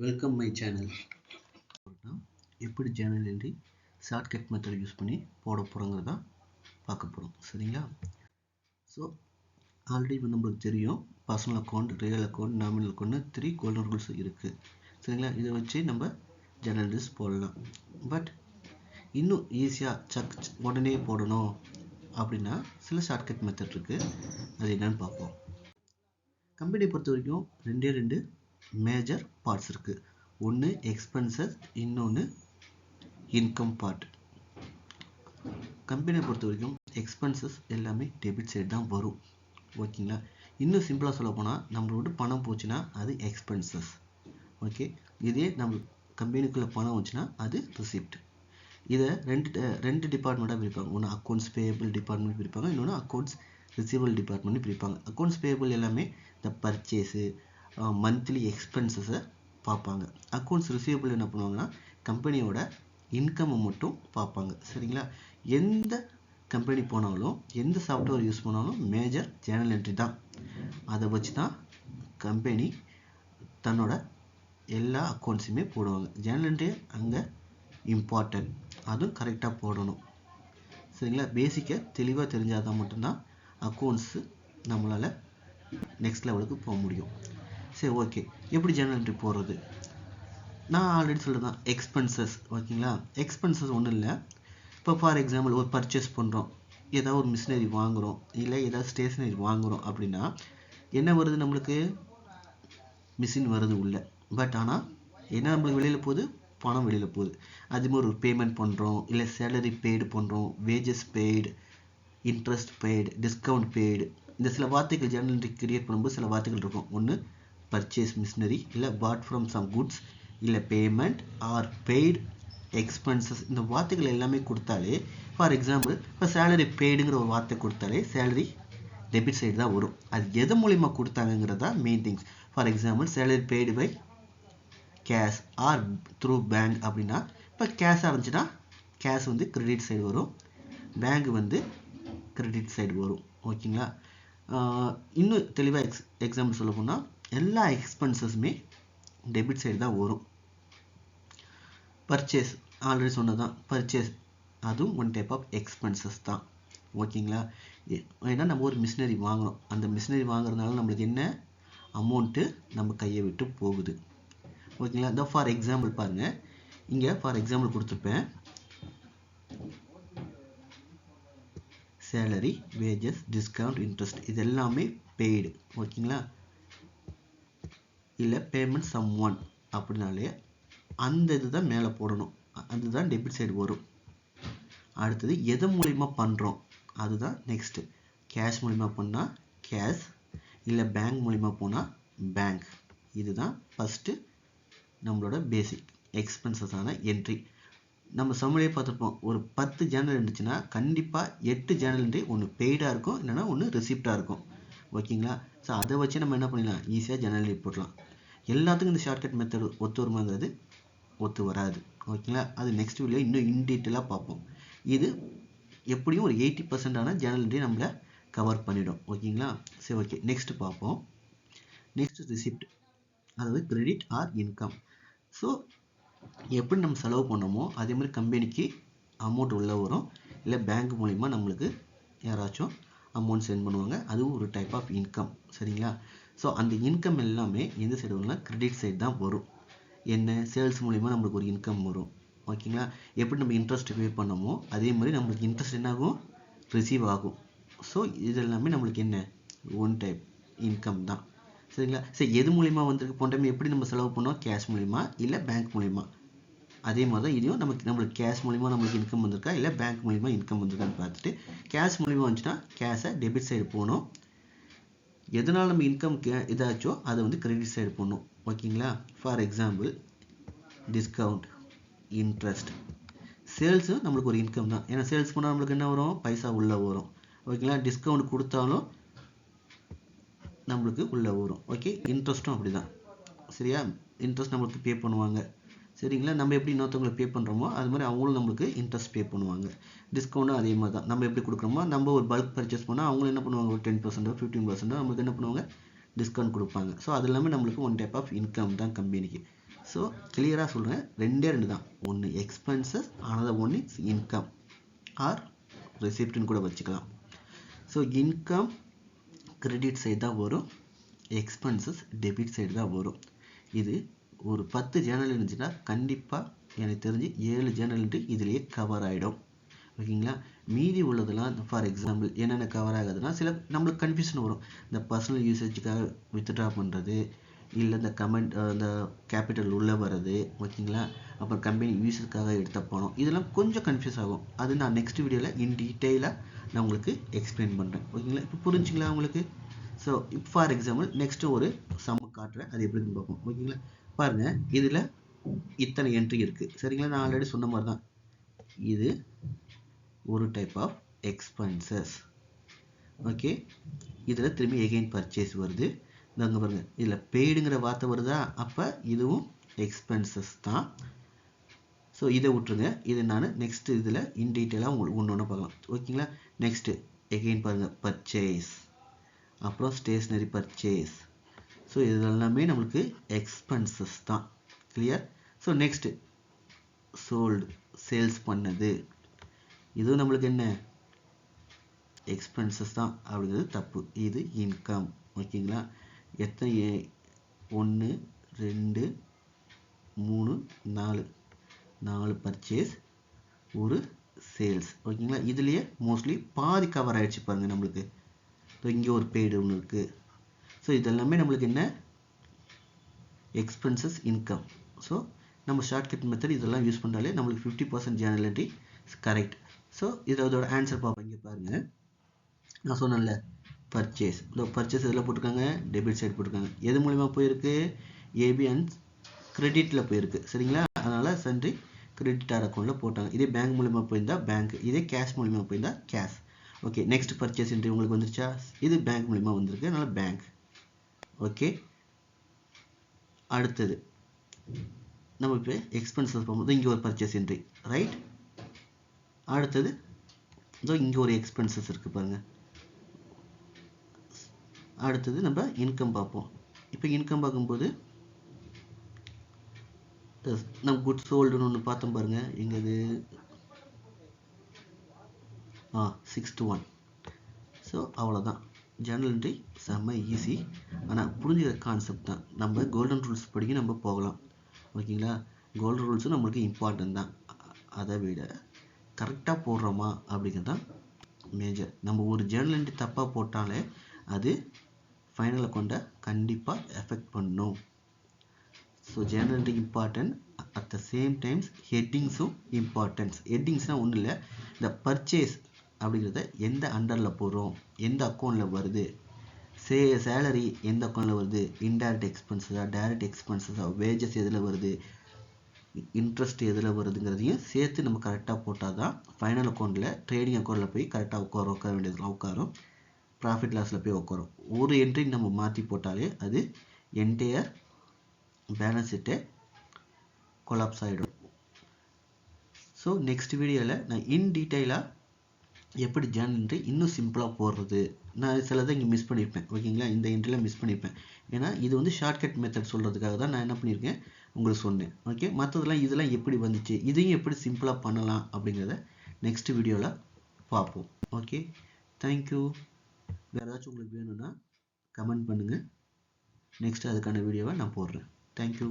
Welcome my channel. எப்படி journal entry shortcut method use பண்ணி போட போகிறோங்கிறத பார்க்க போகிறோம். சரிங்களா? ஸோ ஆல்ரெடி நம்மளுக்கு தெரியும் personal account, real account, nominal account 3 golden rules இருக்குது. சரிங்களா? இதை வச்சு நம்ம ஜேர்னல் என்ட்ரிஸ் போடலாம். பட் இன்னும் ஈஸியாக உடனே போடணும் அப்படின்னா சில ஷார்ட்கட் மெத்தட் இருக்குது. அது என்னன்னு பார்ப்போம். கம்பெனியை பொறுத்த வரைக்கும் ரெண்டு மேஜர் பார்ட்ஸ் இருக்குது. ஒன்று எக்ஸ்பென்சஸ், இன்னொன்று இன்கம் பார்ட். கம்பெனியை பொறுத்த வரைக்கும் எக்ஸ்பென்சஸ் எல்லாமே டெபிட் சைடு தான் வரும். ஓகேங்களா? இன்னும் சிம்பிளாக சொல்ல போனால் நம்மளோட பணம் போச்சுன்னா அது எக்ஸ்பென்சஸ். ஓகே, இதே நம்ம கம்பெனிக்குள்ளே பணம் வந்துச்சுன்னா அது ரிசிப்ட். இதை ரெண்டு டிபார்ட்மெண்ட்டாக பிரிப்பாங்க. ஒன்று அக்கௌண்ட்ஸ் பேயபிள் டிபார்ட்மெண்ட் பிரிப்பாங்க, இன்னொன்று அக்கௌண்ட்ஸ் ரிசீவபிள் டிபார்ட்மெண்ட் பிரிப்பாங்க. அக்கௌண்ட்ஸ் பேயபிள் எல்லாமே இந்த பர்ச்சேஸு, மந்த்லி எக்ஸ்பென்சஸை பார்ப்பாங்க. அக்கௌண்ட்ஸ் ரிசீவபிள் என்ன பண்ணுவாங்கன்னா கம்பெனியோட இன்கம்மை மட்டும் பார்ப்பாங்க. சரிங்களா? எந்த கம்பெனி போனாலும் எந்த சாஃப்ட்வேர் யூஸ் பண்ணாலும் மேஜர் ஜேர்னல் என்ட்ரி தான். அதை வச்சு தான் கம்பெனி தன்னோட எல்லா அக்கௌண்ட்ஸுமே போடுவாங்க. ஜேர்னல் என்ட்ரி அங்கே இம்பார்ட்டன்ட், அதுவும் கரெக்டாக போடணும். சரிங்களா? பேசிக்காக தெளிவாக தெரிஞ்சால் தான் மட்டும்தான் அக்கௌண்ட்ஸு நம்மளால் நெக்ஸ்ட் லெவலுக்கு போக முடியும். சரி, ஓகே, எப்படி ஜேர்னல் என்ட்ரி போடுறது? நான் ஆல்ரெடி சொல்கிறேன் எக்ஸ்பென்சஸ். ஓகேங்களா? எக்ஸ்பென்சஸ் ஒன்றும் இல்லை. இப்போ ஃபார் எக்ஸாம்பிள் ஒரு பர்ச்சேஸ் பண்ணுறோம், ஏதாவது ஒரு மிஷினரி வாங்குகிறோம், இல்லை ஏதாவது ஸ்டேஷ்னரி வாங்குகிறோம் அப்படின்னா என்ன வருது? நம்மளுக்கு மிஷின் வருது உள்ள. பட் ஆனால் என்ன நம்மளுக்கு வெளியில் போகுது? பணம் வெளியில் போகுது. அதுமாதிரி ஒரு பேமெண்ட் பண்ணுறோம், இல்லை சேலரி பெய்டு பண்ணுறோம், wages paid, interest paid, discount paid. இந்த சில வார்த்தைகள் ஜேர்னல் என்ட்ரி கிரியேட் பண்ணும்போது சில வார்த்தைகள் இருக்கும். ஒன்று பர்ச்சேஸ் மிஷினரி, இல்லை பாட் ஃப்ரம் சம் குட்ஸ், இல்லை பேமெண்ட் ஆர் பெய்டு எக்ஸ்பென்சஸ். இந்த வார்த்தைகள் எல்லாமே கொடுத்தாலே, ஃபார் எக்ஸாம்பிள் இப்போ சேலரி பெய்டுங்கிற ஒரு வார்த்தை கொடுத்தாலே சேலரி டெபிட் சைடு தான் வரும். அது எது மூலிமா கொடுத்தாங்கிறதா main things. For example salary paid by cash or through bank அப்படின்னா, இப்போ கேஷாக இருந்துச்சுன்னா கேஷ் வந்து கிரெடிட் சைடு வரும், பேங்க் வந்து கிரெடிட் சைடு வரும். ஓகேங்களா? இன்னும் தெளிவாக எக்ஸாம்பிள் சொல்ல போனால் எல்லா எக்ஸ்பென்சஸுமே டெபிட் சைடு தான் வரும். பர்ச்சேஸ் ஆல்ரெடி சொன்னதான், பர்ச்சேஸ் அதுவும் ஒன் டைப் ஆஃப் எக்ஸ்பென்சஸ் தான். ஓகேங்களா? ஏன்னா நம்ம ஒரு மிஷினரி வாங்குகிறோம், அந்த மிஷினரி வாங்குறதுனால நம்மளுக்கு என்ன அமௌண்ட்டு நம்ம கையை விட்டு போகுது. ஓகேங்களா? இந்த ஃபார் எக்ஸாம்பிள் பாருங்கள், இங்கே ஃபார் எக்ஸாம்பிள் கொடுத்துருப்பேன், சேலரி, வேஜஸ், டிஸ்கவுண்ட், இன்ட்ரெஸ்ட் இது எல்லாமே பெய்டு. ஓகேங்களா? இல்லை பேமெண்ட் சம் ஒன் அப்படின்னாலே அந்த இது தான் மேலே போடணும், அதுதான் டெபிட் சைடு வரும். அடுத்தது எது மூலிமா பண்ணுறோம் அதுதான் நெக்ஸ்ட்டு. கேஷ் மூலிமா பண்ணால் கேஷ், இல்லை பேங்க் மூலிமா போனால் பேங்க். இதுதான் ஃபஸ்ட்டு நம்மளோட பேசிக் எக்ஸ்பென்சஸான என்ட்ரி. நம்ம சம்மளியே பார்த்துருப்போம், ஒரு 10 ஜேர்னல் இருந்துச்சுன்னா கண்டிப்பாக 8 ஜேர்னல் என்ட்ரி ஒன்று பெய்டாக இருக்கும், இல்லைனா ஒன்று ரிசிப்டாக இருக்கும். ஓகேங்களா? ஸோ அதை வச்சு நம்ம என்ன பண்ணிடலாம், ஈஸியாக ஜேர்னல் என்ட்ரி போடலாம். எல்லாத்துக்கும் இந்த ஷார்ட்கட் மெத்தட் ஒத்து வருமாங்கிறது ஒத்து வராது. ஓகேங்களா? அது நெக்ஸ்ட் வீடியோ இன்னும் இன்டீட்டெயிலாக பார்ப்போம். இது எப்படியும் ஒரு 80% ஜேர்னல் என்ட்ரி நம்மளை கவர் பண்ணிடும். ஓகேங்களா? சரி, ஓகே, நெக்ஸ்ட் பார்ப்போம். நெக்ஸ்ட் ரிசிப்ட், அதாவது கிரெடிட் ஆர் இன்கம். ஸோ எப்படி நம்ம செலவு பண்ணோமோ அதே மாதிரி கம்பெனிக்கு அமௌண்ட் உள்ளே வரும், இல்லை பேங்க் மூலிமா நம்மளுக்கு யாராச்சும் அமௌண்ட் சென்ட் பண்ணுவாங்க, அதுவும் ஒரு டைப் ஆஃப் இன்கம். சரிங்களா? ஸோ அந்த இன்கம் எல்லாமே எந்த சைடு வரும்னா கிரெடிட் சைடு தான் வரும். என்ன, சேல்ஸ் மூலிமா நம்மளுக்கு ஒரு இன்கம் வரும். ஓகேங்களா? எப்படி நம்ம இன்ட்ரெஸ்ட் பே பண்ணோமோ அதே மாதிரி நம்மளுக்கு இன்ட்ரெஸ்ட் என்ன ஆகும், ரிசீவ் ஆகும். ஸோ இது எல்லாமே நம்மளுக்கு என்ன, ஒன் டைப் இன்கம் தான். சரிங்களா? சரி, எது மூலிமா வந்திருக்கு, போன டைம் எப்படி நம்ம செலவு பண்ணோம், கேஷ் மூலிமா இல்லை பேங்க் மூலிமா. அதே மாதிரி தான் இதையும் நம்மளுக்கு கேஷ் மூலிமா நம்மளுக்கு இன்கம் வந்திருக்கா இல்லை பேங்க் மூலிமா இன்கம் வந்திருக்கான்னு பார்த்துட்டு, கேஷ் மூலிமா வந்துச்சுன்னா கேஷை டெபிட் சைடு போகணும். எதனால் நம்ம இன்கம் இதாச்சோ அதை வந்து கிரெடிட் சைடு போடணும். ஓகேங்களா? ஃபார் எக்ஸாம்பிள் டிஸ்கவுண்ட், இன்ட்ரெஸ்ட், சேல்ஸும் நம்மளுக்கு ஒரு இன்கம் தான். ஏன்னா சேல்ஸ் பண்ணால் நம்மளுக்கு என்ன வரும், பைசா உள்ளே வரும். ஓகேங்களா? டிஸ்கவுண்ட் கொடுத்தாலும் நம்மளுக்கு உள்ளே வரும். ஓகே, இன்ட்ரெஸ்ட்டும் அப்படி தான். சரியா? இன்ட்ரெஸ்ட் நம்மளுக்கு பே பண்ணுவாங்க. சரிங்களா? நம்ம எப்படி இன்னொருத்தவங்களுக்கு பே பண்ணுறோமோ அது மாதிரி அவங்களும் நம்மளுக்கு இன்ட்ரெஸ்ட் பே பண்ணுவாங்க. டிஸ்கவுண்ட்டும் அதே மாதிரி தான். நம்ம எப்படி கொடுக்குறோமோ, நம்ம ஒரு பல்க் பர்ச்சேஸ் பண்ணால் அவங்களும் என்ன பண்ணுவாங்க, ஒரு 10% 15% நம்மளுக்கு என்ன பண்ணுவாங்க, டிஸ்கவுண்ட் கொடுப்பாங்க. ஸோ அது எல்லாமே நம்மளுக்கு ஒன் டைப் ஆஃப் இன்கம் தான் கம்பெனிக்கு. ஸோ கிளியராக சொல்கிறேன், ரெண்டே ரெண்டு தான். ஒன்று expenses, another one is income or ரெசிப்ட்னு கூட வச்சுக்கலாம். ஸோ இன்கம் கிரெடிட் சைடு தான் வரும், எக்ஸ்பென்சஸ் டெபிட் சைடு தான் வரும். இது ஒரு 10 ஜேர்னல் இருந்துச்சுன்னா கண்டிப்பாக எனக்கு தெரிஞ்சு 7 ஜேர்னல் என்ட்ரி இதுலேயே கவர் ஆகிடும். ஓகேங்களா? மீதி உள்ளதெல்லாம் ஃபார் எக்ஸாம்பிள் என்னென்ன கவர் ஆகாதுன்னா சில நம்மளுக்கு கன்ஃபியூஷன் வரும். இந்த பர்சனல் யூசேஜுக்காக வித்ட்ரா பண்ணுறது, இல்லை இந்த இந்த கேபிட்டல் உள்ளே வர்றது, ஓகேங்களா? அப்புறம் கம்பெனி யூஸுக்காக எடுத்த பணம், இதெல்லாம் கொஞ்சம் கன்ஃபியூஸ் ஆகும். அது நான் நெக்ஸ்ட் வீடியோவில் இன் டீட்டெயிலாக நான் உங்களுக்கு எக்ஸ்பிளைன் பண்ணுறேன். ஓகேங்களா? இப்போ புரிஞ்சுங்களா உங்களுக்கு? ஸோ இப்போ ஃபார் எக்ஸாம்பிள் நெக்ஸ்ட்டு ஒரு சம்ம காட்டுறேன், அது எப்படின்னு பார்ப்போம். ஓகேங்களா? பாருங்கள், இதில் இத்தனை என்ட்ரி இருக்குது. சரிங்களா? நான் ஆல்ரெடி சொன்ன மாதிரி தான் இது ஒரு டைப் ஆஃப் எக்ஸ்பென்சஸ். ஓகே, இதில் திரும்பி எகெயின் பர்ச்சேஸ் வருது. அங்கே பாருங்க, இதில் பெய்டுங்கிற வார்த்தை வருதா, அப்போ இதுவும் எக்ஸ்பென்சஸ் தான். ஸோ இதை விட்டுருங்க, இது நான் நெக்ஸ்ட் இதில் இன் டீட்டெயிலாக உங்களுக்கு ஒன்று ஒன்று பார்க்கலாம். ஓகேங்களா? நெக்ஸ்ட்டு எகெயின் பாருங்கள், பர்ச்சேஸ், அப்புறம் ஸ்டேஷ்னரி பர்ச்சேஸ். ஸோ இது எல்லாமே நம்மளுக்கு எக்ஸ்பென்சஸ் தான். Clear? So next sold, sales பண்ணது, இது நம்மளுக்கு என்ன எக்ஸ்பென்சஸ் தான். அப்படிங்கிறது தப்பு, இது இன்கம். ஓகேங்களா? எத்தனை 1 2 3 4 பர்ச்சேஸ், ஒரு சேல்ஸ். ஓகேங்களா? இதுலேயே மோஸ்ட்லி பாதி கவர் ஆகிடுச்சு பாருங்கள் நம்மளுக்கு. ஸோ இங்கே ஒரு பெய்டு ஒன்று இருக்குது. ஸோ இதெல்லாமே நம்மளுக்கு என்ன எக்ஸ்பென்சஸ், இன்கம். ஸோ நம்ம ஷார்ட்கட் மெத்தட் இதெல்லாம் யூஸ் பண்ணாலே நம்மளுக்கு 50% ஜேர்னல் என்ட்ரி கரெக்ட். ஸோ இதோட ஆன்சர் பார்ப்போம். இங்கே பாருங்கள், நான் சொன்னேன்ல பர்ச்சேஸ், பர்ச்சேஸ் இதில் போட்டிருக்காங்க, டெபிட் சைடு போட்டிருக்காங்க. எது மூலிமா போயிருக்கு? ஏபி அண்ட் கிரெடிட்டில் போயிருக்கு. சரிங்களா? அதனால் சன்றி கிரெடிட்டார் அக்கௌண்ட்டில் போட்டாங்க. இதே பேங்க் மூலிமா போயிருந்தால் பேங்க், இதே கேஷ் மூலிமா போயிருந்தால் cash. Okay, next purchase entry உங்களுக்கு வந்துருச்சா? இது பேங்க் மூலிமா வந்திருக்கு, அதனால் பேங்க். ஓகே, அடுத்தது நம்ம இப்போ எக்ஸ்பென்சஸ் போகும்போது இங்கே ஒரு பர்ச்சேஸ் என்ட்ரி, ரைட்? அடுத்தது இதோ இங்கே ஒரு எக்ஸ்பென்சஸ் இருக்குது பாருங்கள். அடுத்தது நம்ம இன்கம் பார்ப்போம். இப்போ இன்கம் பார்க்கும்போது நம்ம குட்ஸ் சோல்டுன்னு ஒன்று பார்த்தோம் பாருங்கள். எங்கது? 6 to 1. ஸோ அவ்வளோதான். ஜேர்னல் என்ட்ரி செம்ம ஈஸி, ஆனால் புரிஞ்சுக்கிற கான்செப்ட் தான். நம்ம கோல்டன் ரூல்ஸ் படிக்க நம்ம போகலாம். ஓகேங்களா? கோல்டன் ரூல்ஸும் நம்மளுக்கு இம்பார்ட்டன்ட் தான். அதை விட கரெக்டாக போடுறோமா அப்படிங்கிறது தான் மேஜர். நம்ம ஒரு ஜேர்னல் என்ட்ரி தப்பாக போட்டாலே அது ஃபைனலை கொண்ட கண்டிப்பாக எஃபெக்ட் பண்ணும். So journal entry important, at the same times ஹெட்டிங்ஸும் இம்பார்ட்டன்ஸ். ஹெட்டிங்ஸ்னால் ஒன்றும் இல்லை, இந்த பர்ச்சேஸ் அப்படிங்கிறத எந்த அண்டரில் போடுறோம், எந்த அக்கௌண்ட்டில் வருது, சேலரி எந்த அக்கௌண்ட்டில் வருது, இன்டைரக்ட் எக்ஸ்பென்சஸா, டைரக்ட் எக்ஸ்பென்சஸா, வேஜஸ் எதில் வருது, இன்ட்ரெஸ்ட் எதில் வருதுங்கிறதையும் சேர்த்து நம்ம கரெக்டாக போட்டால் தான் ஃபைனல் அக்கௌண்ட்டில் ட்ரேடிங் அக்கௌண்ட்டில் போய் கரெக்டாக உட்கார வேண்டியதுலாம் உட்காரும், ப்ராஃபிட் லாஸில் போய் உட்காரும். ஒரு என்ட்ரி நம்ம மாற்றி போட்டாலே அது என்டையர் பேலன்ஸ் ஷீட்டை கொலாப்ஸ் ஆகிடும். ஸோ நெக்ஸ்ட் வீடியோவில் நான் இன் டீட்டெயிலாக எப்படி ஜேர்னல் என்ட்ரி இன்னும் சிம்பிளாக போடுறது, நான் சிலதை இங்கே மிஸ் பண்ணியிருப்பேன். ஓகேங்களா? இந்த என்ட்ரியில் மிஸ் பண்ணியிருப்பேன், ஏன்னா இது வந்து ஷார்ட்கட் மெத்தட் சொல்கிறதுக்காக தான் நான் என்ன பண்ணியிருக்கேன் உங்களுக்கு சொன்னேன். ஓகே, மற்றதெல்லாம் இதெல்லாம் எப்படி வந்துச்சு, இதையும் எப்படி சிம்பிளாக பண்ணலாம் அப்படிங்கிறத நெக்ஸ்ட் வீடியோவில் பார்ப்போம். Okay, thank you. வேறு ஏதாச்சும் உங்களுக்கு வேணும்னா கமெண்ட் பண்ணுங்கள், நெக்ஸ்ட் அதுக்கான வீடியோவை நான் போடுறேன். தேங்க்யூ.